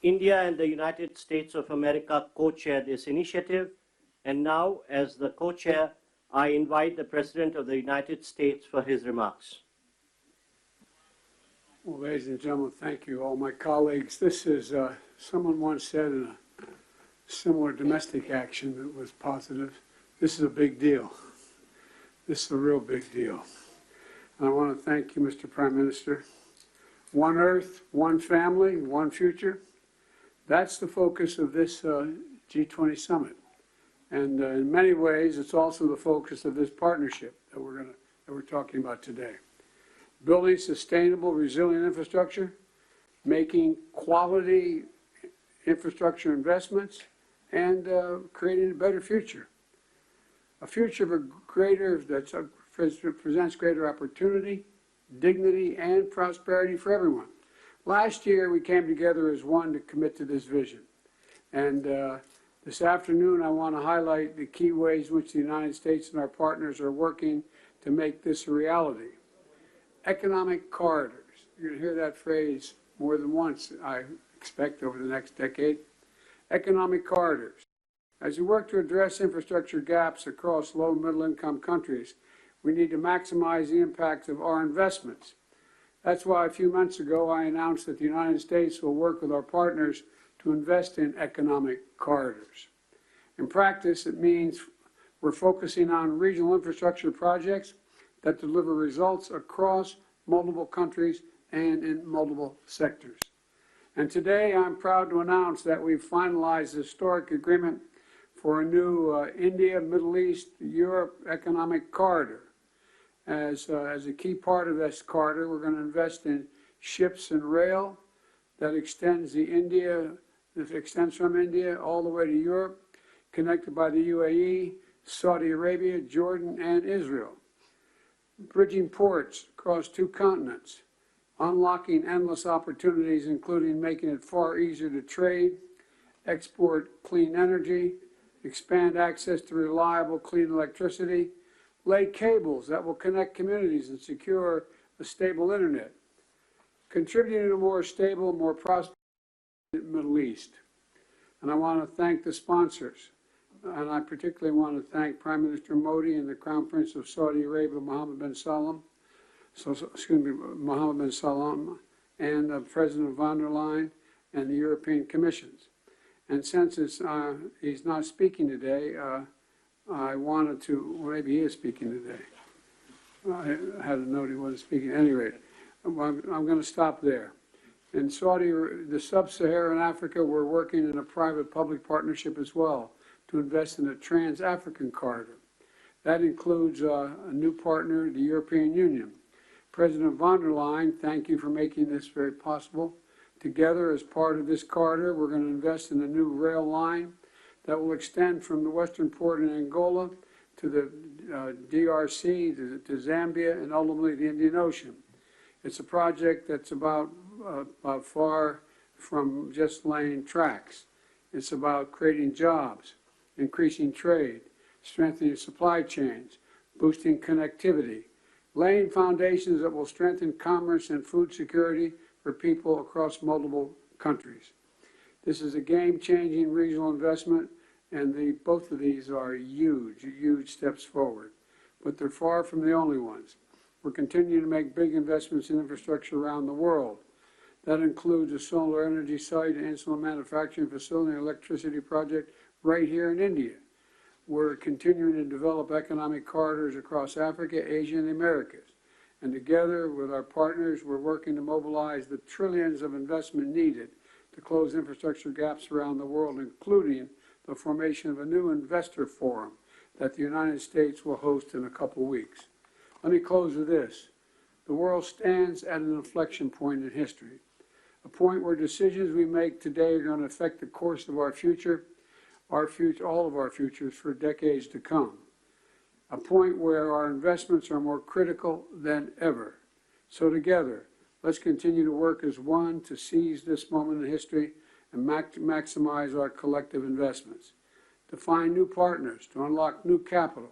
India and the United States of America co-chair this initiative. And now, as the co-chair, I invite the President of the United States for his remarks. Well, ladies and gentlemen, thank you, all my colleagues. This is, someone once said in a similar domestic action that was positive, this is a big deal. This is a real big deal. And I want to thank you, Mr. Prime Minister. One Earth, one family, one future. That's the focus of this G20 Summit. And in many ways, it's also the focus of this partnership that we're talking about today. Building sustainable, resilient infrastructure, making quality infrastructure investments, and creating a better future. A future that presents greater opportunity, dignity, and prosperity for everyone. Last year, we came together as one to commit to this vision. And this afternoon, I want to highlight the key ways in which the United States and our partners are working to make this a reality. Economic corridors. You're going to hear that phrase more than once, I expect, over the next decade. Economic corridors. As we work to address infrastructure gaps across low and middle income countries, we need to maximize the impact of our investments. That's why a few months ago I announced that the United States will work with our partners to invest in economic corridors. In practice, it means we're focusing on regional infrastructure projects that deliver results across multiple countries and in multiple sectors. And today I'm proud to announce that we've finalized a historic agreement for a new India, Middle East, Europe economic corridor. As a key part of this corridor, we're going to invest in ships and rail that extends from India all the way to Europe, connected by the UAE, Saudi Arabia, Jordan, and Israel. Bridging ports across 2 continents, unlocking endless opportunities, including making it far easier to trade, export clean energy, expand access to reliable, clean electricity, lay cables that will connect communities and secure a stable internet, contributing to a more stable, more prosperous Middle East. And I want to thank the sponsors. And I particularly want to thank Prime Minister Modi and the Crown Prince of Saudi Arabia, Mohammed bin Salman, and President von der Leyen and the European Commissions. And since he's not speaking today, I wanted to, well, maybe he is speaking today. I had a note he wasn't speaking. At any rate, I'm going to stop there. In the sub-Saharan Africa, we're working in a private-public partnership as well to invest in a trans-African corridor. That includes a new partner, the European Union. President von der Leyen, thank you for making this very possible. Together, as part of this corridor, we're going to invest in a new rail line that will extend from the western port in Angola to the DRC, to Zambia, and ultimately the Indian Ocean. It's a project that's about far from just laying tracks. It's about creating jobs, increasing trade, strengthening supply chains, boosting connectivity, laying foundations that will strengthen commerce and food security for people across multiple countries. This is a game-changing regional investment, and both of these are huge steps forward. But they're far from the only ones. We're continuing to make big investments in infrastructure around the world. That includes a solar energy site, an insulin manufacturing facility, and electricity project right here in India. We're continuing to develop economic corridors across Africa, Asia, and the Americas. And together with our partners, we're working to mobilize the trillions of investment needed to close infrastructure gaps around the world, including the formation of a new investor forum that the United States will host in a couple weeks. Let me close with this. The world stands at an inflection point in history, a point where decisions we make today are going to affect the course of our future, all of our futures for decades to come. A point where our investments are more critical than ever. So together, let's continue to work as one to seize this moment in history and maximize our collective investments, to find new partners, to unlock new capital,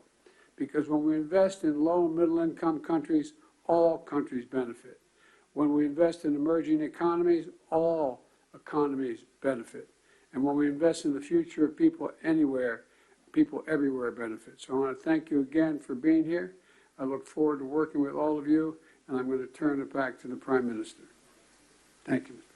because when we invest in low and middle income countries, all countries benefit. When we invest in emerging economies, all economies benefit. And when we invest in the future of people anywhere, people everywhere benefit. So I want to thank you again for being here. I look forward to working with all of you, and I'm going to turn it back to the Prime Minister. Thank you.